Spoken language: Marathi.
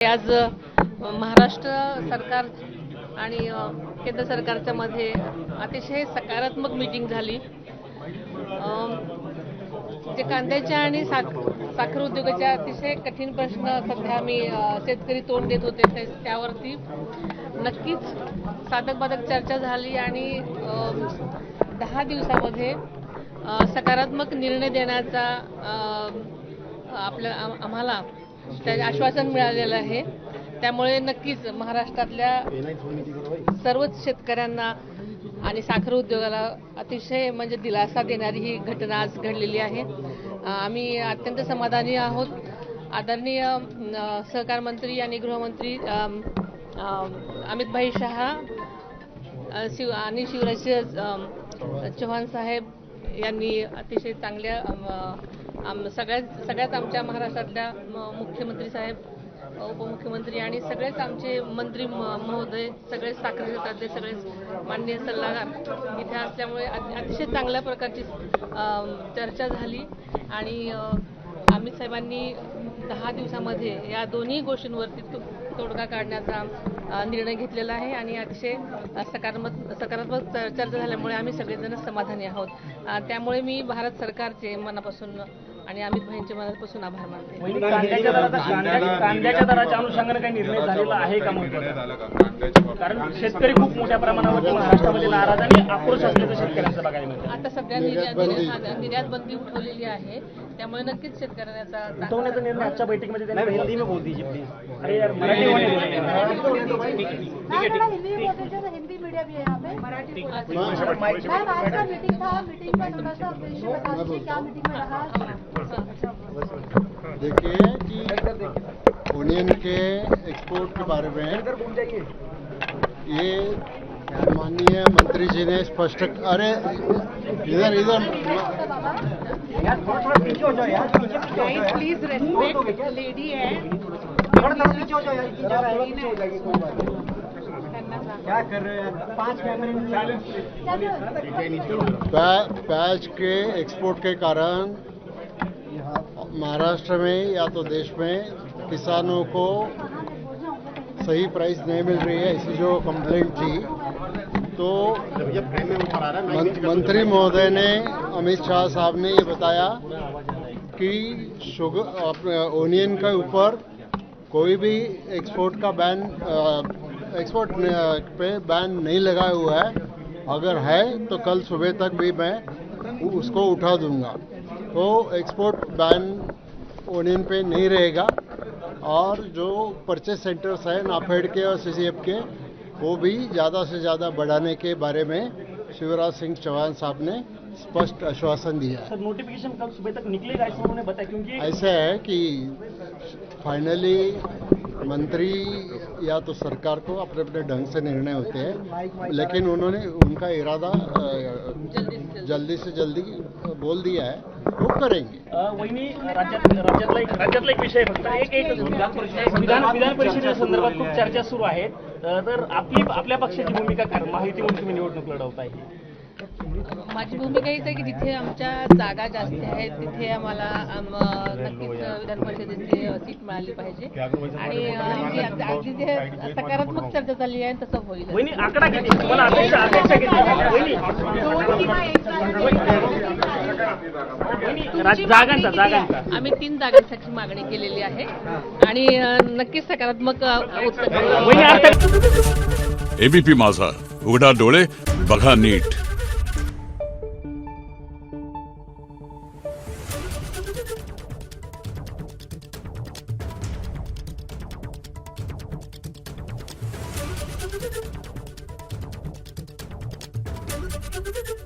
आज महाराष्ट्र सरकार आणि केंद्र सरकारच्या मध्ये अतिशय सकारात्मक मीटिंग झाली। जे कांद्याच्या आणि साखर उद्योगाच्या अतिशय कठीण प्रश्न सध्या आम्ही शेतकरी तोंड देत होते त्यावरती नक्कीच साधक-बाधक चर्चा झाली आणि 10 दिवसामध्ये सकारात्मक निर्णय देण्याचा आम्हाला आश्वासन मिळालेलं आहे। त्यामुळे नक्कीच महाराष्ट्रातल्या सर्वच शेतकऱ्यांना आणि साखर उद्योगाला अतिशय म्हणजे दिलासा देणारी ही घटना आज घडलेली आहे। आम्ही अत्यंत समाधानी आहोत। आदरणीय सहकार मंत्री आणि गृहमंत्री अमित शहा आणि शिवराज चौहान साहेब यांनी अतिशय चांगल्या सगळ्याच आमच्या महाराष्ट्रातल्या मुख्यमंत्री साहेब, उपमुख्यमंत्री आणि सगळेच आमचे मंत्री महोदय, सगळे साखर क्षेत्रातले सगळेच माननीय सल्लागार इथे असल्यामुळे अतिशय चांगल्या प्रकारची चर्चा झाली आणि अमित साहेबांनी 10 दिवसामध्ये या दोन्ही गोष्टींवरती तोडगा काढण्याचा निर्णय घेतलेला आहे आणि अतिशय सकारात्मक चर्चा झाल्यामुळे आम्ही सगळेजण समाधानी आहोत। त्यामुळे मी भारत सरकारचे मनापासून आणि अमित भाईंचे मनापासून आभार मानते। कांद्याच्या दराच्या अनुषंगाने काही निर्णय झालेला आहे का कारण शेतकरी खूप मोठ्या प्रमाणावर महाराष्ट्रामध्ये नाराज आणि आक्रोश असल्याचं शेतकऱ्यांचं बघायला मिळतं। आता सध्या निर्यात बंदी उठवलेली आहे, त्यामुळे नक्कीच शेतकऱ्यांचा उठवण्याचा निर्णय आजच्या बैठकीमध्ये त्यांनी हिंदी में बोल दीजिए प्लीज। अरे यार मराठी हिंदी मीडिया भी है यहाँ पे मराठी मैम आज का मीटिंग था, मीटिंग का थोड़ा सा विषय बता दीजिए क्या मीटिंग में रहा। देखिए कि ओनियन के एक्सपोर्ट के बारे में ये माननीय मंत्री जी ने स्पष्ट इधर प्लीज रेस्पेक्ट लेडी है। क्या कर रहे हैं 5 कैमरे प्याज के एक्सपोर्ट के कारण महाराष्ट्र में या तो देश में किसानों को सही प्राइस नहीं मिल रही है, ऐसी जो कंप्लेंट थी तो मंत्री महोदय ने अमित शाह साहब ने ये बताया कि ओनियन के ऊपर कोई भी एक्सपोर्ट का बैन एक्सपोर्ट पे बैन नहीं लगाया हुआ है, अगर है तो कल सुबह तक भी मैं उसको उठा दूंगा। तो एक्सपोर्ट बैन ओनियन पे नहीं रहेगा और जो परचेस सेंटर्स हैं नाफेड के और सीसीएफ के वो भी ज़्यादा से ज़्यादा बढ़ाने के बारे में शिवराज सिंह चौहान साहब ने स्पष्ट आश्वासन दिया है। सर नोटिफिकेशन कल सुबह तक निकलेगा ऐसा उन्होंने बताया, क्योंकि ऐसा है कि फाइनली मंत्री या तो सरकार को अपने अपने ढंग से निर्णय होते हैं, लेकिन उन्होंने उनका इरादा जल्दी से जल्दी बोल दिया है, वो करेंगे। वहिनी राज्यातला एक विषय फक्त विधान परिषदेच्या संदर्भात खूप चर्चा सुरू आहेत, तर आपल्या पक्षाची भूमिका काय? माहितीवरून तुम्ही निवडणूक लढवत आहे। माझी भूमिका हीच आहे की जिथे आमच्या जागा जास्त आहेत तिथे आम्हाला नक्कीच विधान परिषदेची सीट मिळाली पाहिजे आणि अगदी जे सकारात्मक चर्चा झाली आहे तसं होईल। वहिनी आकडा किती तुम्हाला अपेक्षा किती? जागांचा आम्ही 3 जागांसाठी मागणी केलेली आहे आणि नक्कीच सकारात्मक उत्तर। एबीपी माझा, उघडा डोळे बघा नीट। Thank you.